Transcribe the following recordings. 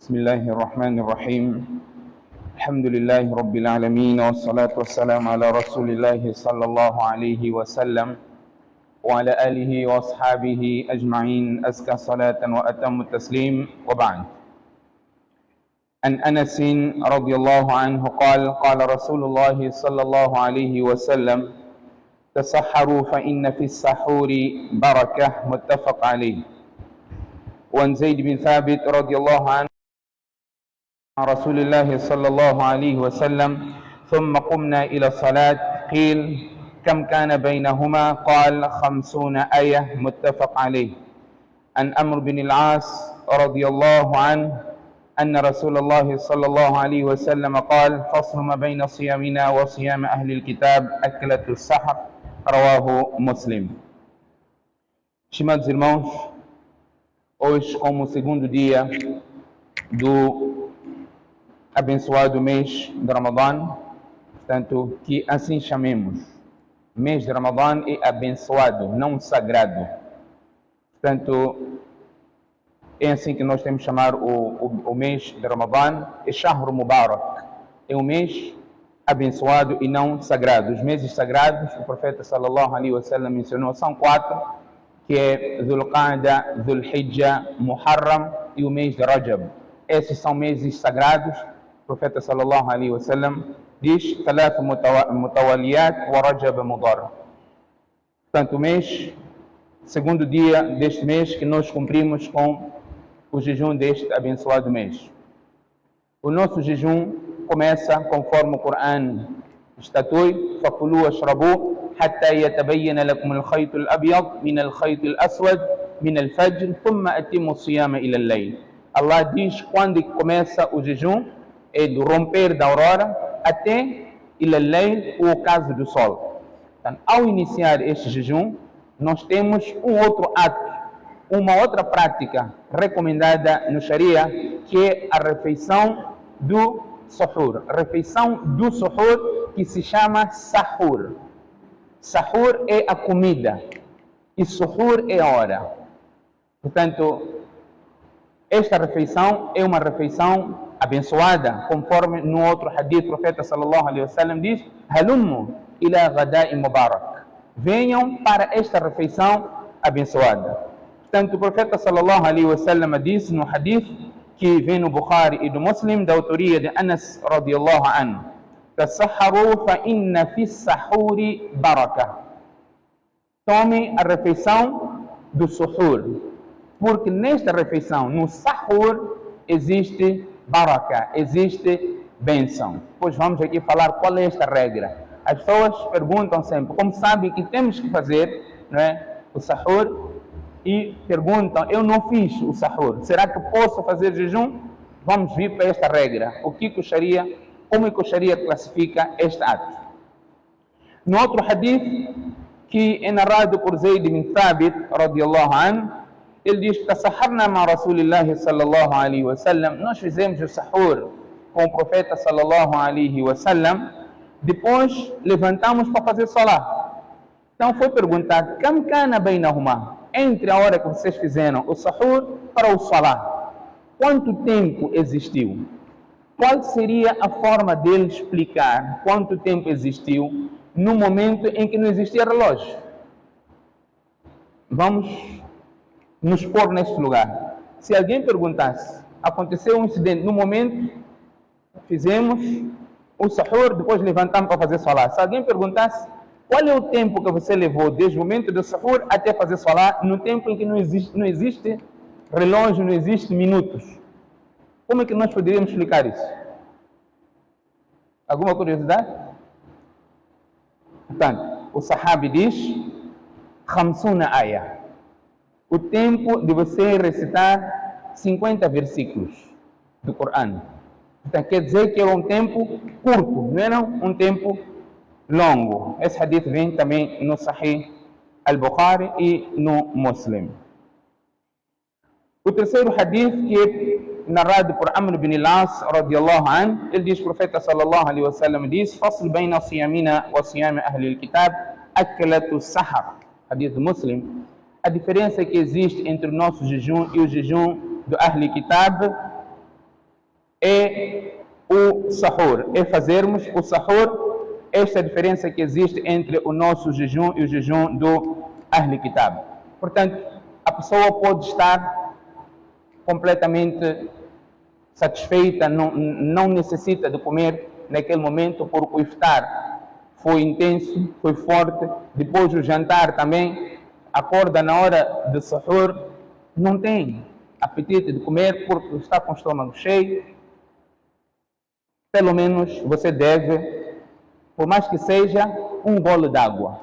بسم الله الرحمن الرحيم. الحمد لله رب العالمين، والصلاة والسلام على رسول الله صلى الله عليه وسلم وعلى آله وأصحابه أجمعين. أزكى صلاة وأتم التسليم، وبعد. عن أنس رضي الله عنه قال: قال رسول الله صلى الله عليه وسلم: تسحروا فإن في السحور بركة. متفق عليه. وعن زيد بن ثابت رضي الله عنه عن رسول الله صلى الله عليه وسلم: ثم قمنا إلى الصلاة. قيل: كم كان بينهما؟ قال: 50 آية. متفق عليه. عن عمرو بن العاص رضي الله عنه أن رسول الله صلى الله عليه وسلم قال: فصل ما بين صيامنا وصيام أهل الكتاب أكلة السحر. رواه مسلم. Estimados irmãos, hoje, como o segundo dia do abençoado mês de Ramadã, portanto, que assim chamemos. Mês de Ramadã é abençoado, não sagrado. Portanto, é assim que nós temos que chamar o mês de Ramadã. É Shahr Mubarak. É um mês abençoado e não sagrado. Os meses sagrados, o profeta sallallahu alaihi wasallam mencionou, são 4, que é Dhul Qa'da, Dhul Hijjah, Muharram e o mês de Rajab. Esses são meses sagrados. O profeta sallallahu alaihi wasallam diz: Thalath mutawaliyat wa Rajab mudar. Portanto, o mês, segundo dia deste mês, que nós cumprimos com o jejum deste abençoado mês. O nosso jejum começa conforme o Corão estatui: فَكُلُوا وَاشْرَبُوا حتى يتبين لكم الخيط الأبيض من الخيط الأسود من الفجر ثم أتموا الصيام إلى الليل. Allah diz quando começa o jejum, é do romper da aurora até إلى الليل, o ocaso do sol. Então, ao iniciar este jejum, nós temos um outro ato, uma outra prática recomendada no Sharia, que é a refeição do suhur. A refeição do suhur, que se chama sahur. Sahur é a comida e suhur é a hora. Portanto, esta refeição é uma refeição abençoada, conforme no outro hadith, o profeta sallallahu alaihi wasallam diz: halummu ila ghada'i mubarak. Venham para esta refeição abençoada. Portanto, o profeta sallallahu alaihi wasallam disse no hadith que vem no Bukhari e do Muslim, da autoria de Anas radiyallahu anhu: tasahharu fa inna fi sahuri baraka. Tome a refeição do suhur, porque nesta refeição, no sahur, existe baraka, existe bênção. Pois vamos aqui falar qual é esta regra. As pessoas perguntam sempre, como sabem que temos que fazer, não é, o sahur, e perguntam: eu não fiz o sahur, será que posso fazer jejum? Vamos vir para esta regra. O que o Sharia, como que o Sharia classifica este ato? No outro hadith, que é narrado por Zayd bin Thabit radiyallahu anhu, ele diz: tasaharna ma Rasulillahi sallallahu alaihi wasallam. Nós fizemos o sahur com o profeta sallallahu alaihi wasallam, depois levantamos para fazer salah. Então foi perguntado: kam kana bainahuma, entre a hora que vocês fizeram o sahur para o salah, quanto tempo existiu? Qual seria a forma dele explicar quanto tempo existiu no momento em que não existia relógio? Vamos nos pôr neste lugar. Se alguém perguntasse: aconteceu um incidente no momento, fizemos o sahur, depois levantamos para fazer salah. Se alguém perguntasse: qual é o tempo que você levou desde o momento do sahur até fazer salah, no tempo em que não existe relógio, não existe minutos? Como é que nós poderíamos explicar isso? Alguma curiosidade? Portanto, o sahabi diz: 50 ayah. O tempo de você recitar 50 versículos do Corão. Então, quer dizer que é um tempo curto, não é um tempo longo. Esse hadith vem também no Sahih al-Bukhari e no Muslim. O terceiro hadith, que é narrado por Amr bin al-As radiyallahu anhu, ele diz: o profeta sallallahu alaihi wasallam diz: fasl bayna siyamina wa siyam ahli al-kitab aklatu sahar. Hadith Muslim. A diferença que existe entre o nosso jejum e o jejum do Ahli Kitab é o sahur, é fazermos o sahur, esta diferença que existe entre o nosso jejum e o jejum do Ahl Kitab. Portanto, a pessoa pode estar completamente satisfeita, não necessita de comer naquele momento, porque o iftar foi intenso, foi forte. Depois do jantar também, acorda na hora de sahur, não tem apetite de comer porque está com o estômago cheio. Pelo menos você deve, por mais que seja, um gole d'água.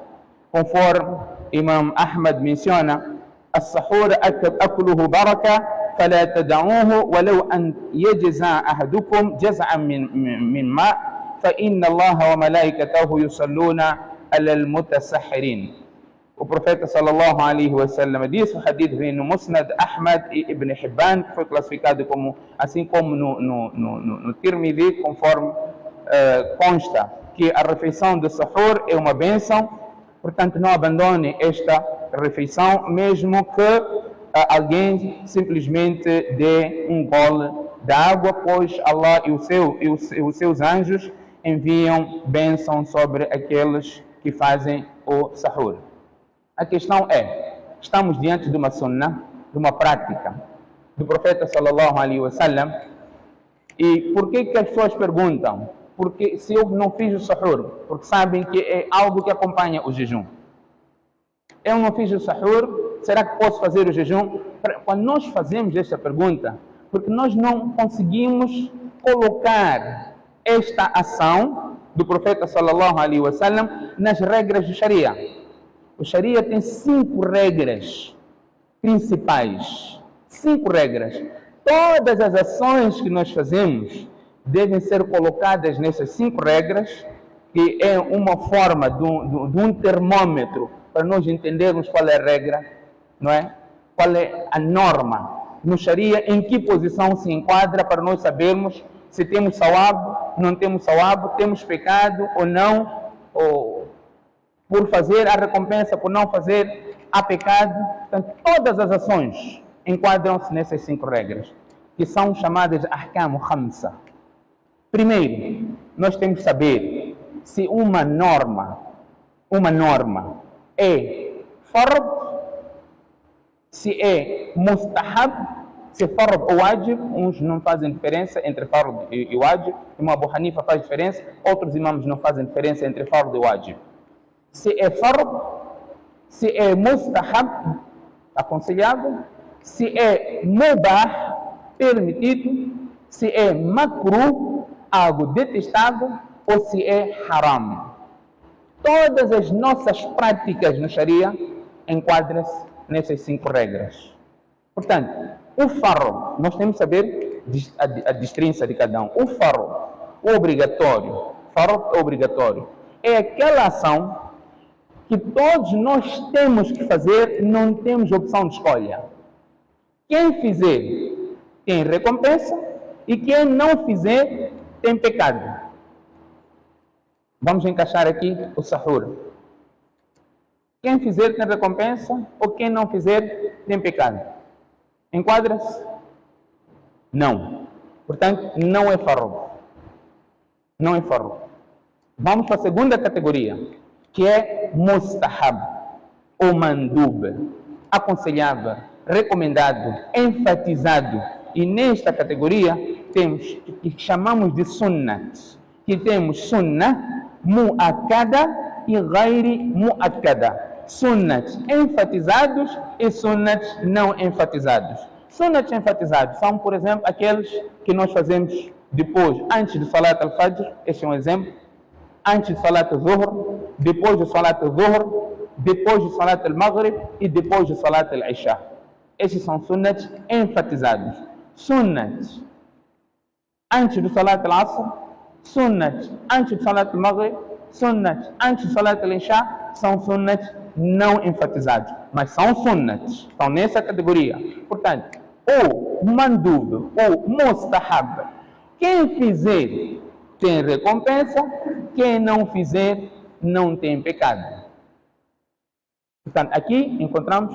Conforme Imam Ahmad menciona, السحور أكله بركة فلا تدعوه ولو أن يجزع أحدكم جزعا من ماء فإن الله وملائكته يصلون على المتسحرين. O profeta sallallahu alaihi wasallam disse, o hadith vem no Musnad Ahmad e Ibn Hibban, que foi classificado como, assim como no Tirmidhi, conforme consta que a refeição de sahur é uma bênção. Portanto, não abandone esta refeição, mesmo que alguém simplesmente dê um gole de água, pois Allah e os seus anjos enviam bênção sobre aqueles que fazem o sahur. A questão é, estamos diante de uma sunnah, de uma prática do profeta sallallahu alaihi wasallam, e por que as pessoas perguntam? Porque se eu não fiz o sahur, porque sabem que é algo que acompanha o jejum. Eu não fiz o sahur, será que posso fazer o jejum? Quando nós fazemos esta pergunta, porque nós não conseguimos colocar esta ação do profeta sallallahu alaihi wasallam nas regras do Sharia. O Sharia tem 5 regras principais. 5 regras. Todas as ações que nós fazemos devem ser colocadas nessas 5 regras, que é uma forma de um termômetro para nós entendermos qual é a regra, não é? Qual é a norma no Sharia, em que posição se enquadra, para nós sabermos se temos sawab, não temos sawab, temos pecado ou não, ou por fazer a recompensa, por não fazer há pecado. Portanto, todas as ações enquadram-se nessas 5 regras, que são chamadas de ahkam khamsa. Primeiro, nós temos que saber se uma norma é fard, se é mustahab, se é fard ou wajib. Uns não fazem diferença entre fard e wajib. Imam Abu Hanifa faz diferença, outros imãs não fazem diferença entre fard e wajib. Se é fard, se é mustahab, aconselhável, se é mubah, permitido, se é makruh, algo detestável, ou se é haram. Todas as nossas práticas no Sharia enquadram-se nessas 5 regras. Portanto, o fard, nós temos que saber a distinção de cada um. O fard, o obrigatório, é aquela ação que todos nós temos que fazer, não temos opção de escolha. Quem fizer tem recompensa e quem não fizer tem pecado. Vamos encaixar aqui o sahur. Quem fizer tem recompensa ou quem não fizer tem pecado. Enquadra-se? Não. Portanto, não é fard. Não é fard. Vamos para a segunda categoria, que é mustahab ou mandub, aconselhável, recomendado, enfatizado. E nesta categoria temos o que chamamos de sunnat, que temos sunnah mu'akkada e ghairi mu'akkada. Sunnat enfatizados e sunnat não enfatizados. Sunnat enfatizados são, por exemplo, aqueles que nós fazemos depois, antes de Salat al-Fajr, este é um exemplo, antes de Salat al-Zuhr, depois de Salat al-Zuhr, depois de Salat al-Maghrib e depois de Salat al-Isha. Estes são sunnats enfatizados. Sunnats antes do Salat al-Asr, sunnats antes de Salat al-Maghrib, sunnats antes de Salat al-Isha, são sunnats não enfatizados, mas são sunnats, estão nessa categoria. Portanto, o mandub, ou mustahab, quem fizer tem recompensa, quem não fizer não tem pecado. Portanto, aqui encontramos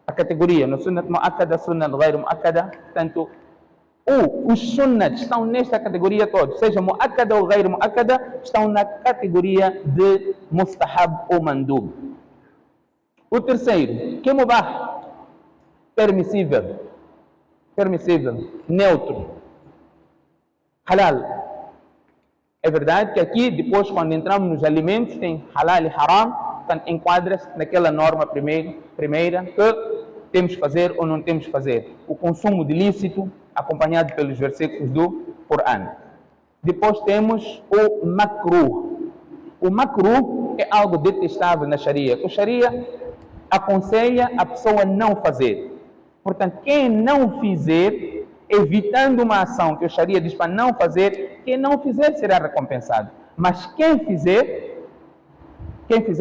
a categoria no sunnat mu'akkada, sunnat ghayr mu'akkada. Portanto, Os sunnats estão nesta categoria toda, seja mu'akkada ou ghayr mu'akkada, estão na categoria de mustahab ou mandub. O terceiro, que é mubah, permissível, neutro, halal. É verdade que aqui, depois, quando entramos nos alimentos, tem halal e haram, portanto, enquadra-se naquela norma primeira que temos que fazer ou não temos que fazer. O consumo de lícito, acompanhado pelos versículos do Coran. Depois temos o makruh. O makruh é algo detestável na Sharia. O Sharia aconselha a pessoa não fazer. Portanto, quem não fizer, evitando uma ação que o Sharia diz para não fazer, quem não fizer será recompensado. Mas quem fizer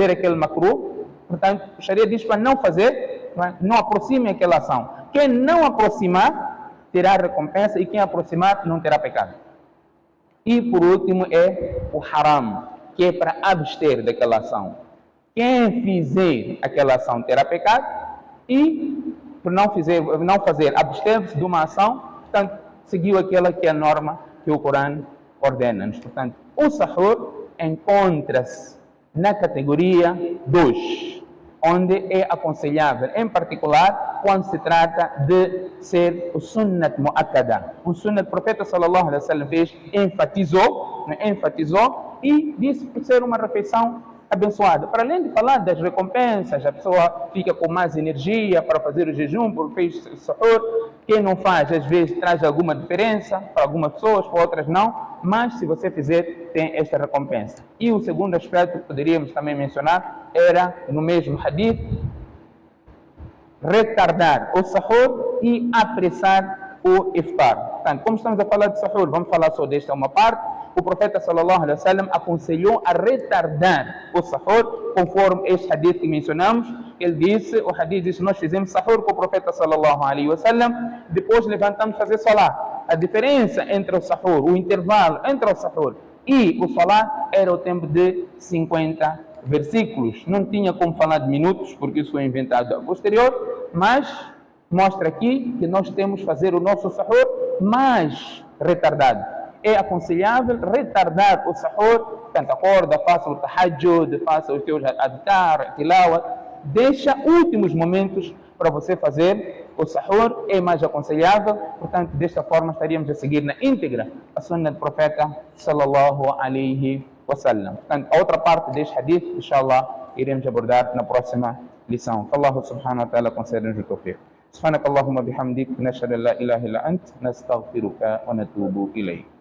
aquele makruh, portanto, o Sharia diz para não fazer, não aproxime aquela ação. Quem não aproximar, terá recompensa, e quem aproximar não terá pecado. E por último é o haram, que é para abster daquela ação. Quem fizer aquela ação terá pecado, e por não fazer, abster-se de uma ação, portanto, seguiu aquela que é a norma que o Corão ordena-nos. Portanto, o sahur encontra-se na categoria 2, onde é aconselhável, em particular, quando se trata de ser o sunnat mu'akkada. O sunnat, o profeta sallallahu alaihi wasallam fez, enfatizou e disse por ser uma refeição abençoada. Para além de falar das recompensas, a pessoa fica com mais energia para fazer o jejum, porque fez sahur. Quem não faz, às vezes, traz alguma diferença para algumas pessoas, para outras não, mas se você fizer, tem esta recompensa. E o segundo aspecto que poderíamos também mencionar era, no mesmo hadith, retardar o sahur e apressar o iftar. Portanto, como estamos a falar de sahur, vamos falar só desta uma parte. O profeta sallallahu alaihi wasallam aconselhou a retardar o sahur, conforme este hadith que mencionamos. Ele disse, o hadith diz, nós fizemos sahur com o profeta sallallahu alaihi wasallam, depois levantamos fazer salah. A diferença entre o sahur, o intervalo entre o sahur e o salah era o tempo de 50 versículos. Não tinha como falar de minutos, porque isso foi inventado a posterior, mas mostra aqui que nós temos que fazer o nosso sahur mais retardado. É aconselhável retardar o sahur, portanto, acorda, faça o tahajjud, faça os teus adhkar, tilawat, deixa últimos momentos para você fazer o sahur, é mais aconselhável. Portanto, desta forma estaríamos a seguir na íntegra a sunna do profeta sallallahu alaihi wasallam. Portanto, a outra parte deste hadith, inshallah, iremos abordar na próxima lição. Que Allah subhanahu wa ta'ala conceda-nos o tawfiq. سبحانك اللهم بحمدك نشهد ان لا اله الا انت نستغفرك ونتوب اليك